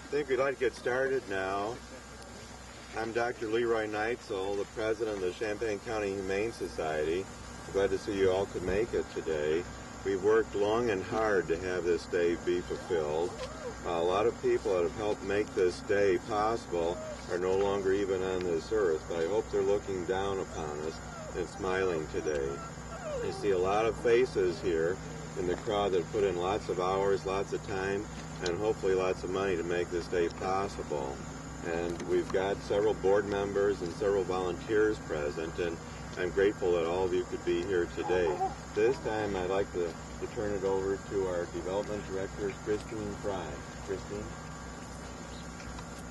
I think we'd like to get started now. I'm Dr. Leroy Neitzel, the president of the Champaign County Humane Society. Glad to see you all could make it today. We've worked long and hard to have this day be fulfilled. A lot of people that have helped make this day possible are no longer even on this earth, but I hope they're looking down upon us and smiling today. I see a lot of faces here in the crowd that put in lots of hours, lots of time, and hopefully lots of money to make this day possible. And we've got several board members and several volunteers present, and I'm grateful that all of you could be here today. This time I'd like to turn it over to our development director, Christine Fry. Christine?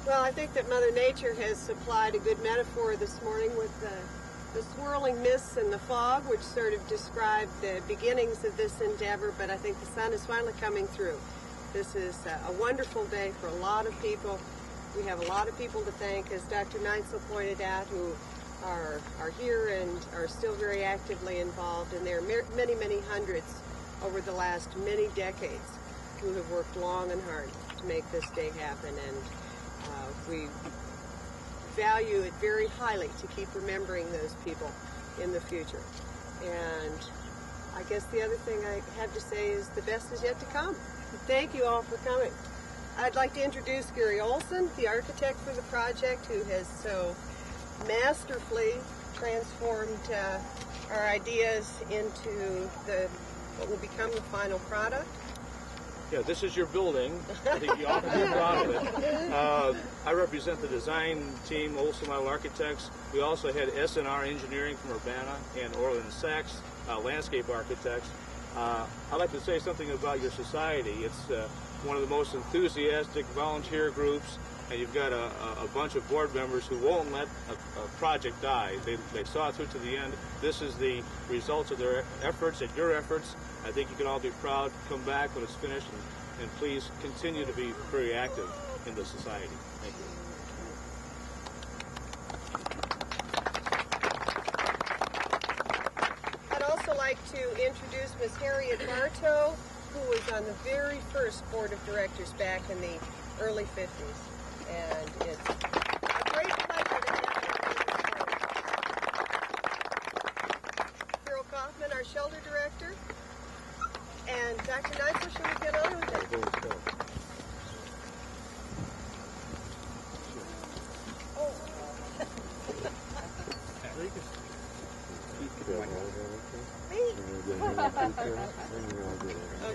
Well, I think that Mother Nature has supplied a good metaphor this morning with the swirling mists and the fog, which sort of describe the beginnings of this endeavor, but I think the sun is finally coming through. This is a wonderful day for a lot of people. We have a lot of people to thank, as Dr. Neitzel pointed out, who are here and are still very actively involved, and there are many, many hundreds over the last many decades who have worked long and hard to make this day happen, and we value it very highly to keep remembering those people in the future. And I guess the other thing I have to say is the best is yet to come. Thank you all for coming. I'd like to introduce Gary Olson, the architect for the project, who has so masterfully transformed our ideas into what will become the final product. Yeah, this is your building. I think you ought to be proud of it. I represent the design team, Olson Model Architects. We also had S&R Engineering from Urbana and Orland Sachs, landscape architects. I'd like to say something about your society. It's one of the most enthusiastic volunteer groups, and you've got a bunch of board members who won't let a project die. They saw it through to the end. This is the results of their efforts and your efforts. I think you can all be proud. Come back when it's finished, and please continue to be very active in the society. Thank you. I'd also like to introduce Ms. Harriet Bartow, who was on the very first board of directors back in the early 50s. And it's a great pleasure to have her on this board. Carol Kaufman, our shelter director. And Dr. Neitzel, shall we get on with it?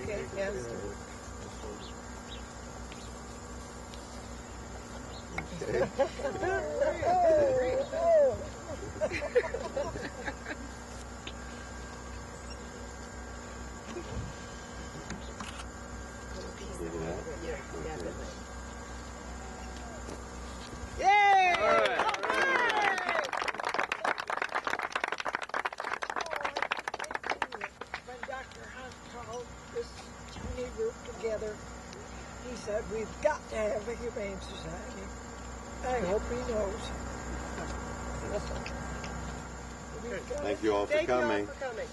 Okay, yes. Yay! All right. When Dr. Hunt called this tiny group together, he said, we've got to have a humane society. I hope he knows. Thank you all for coming. Thank you all for coming.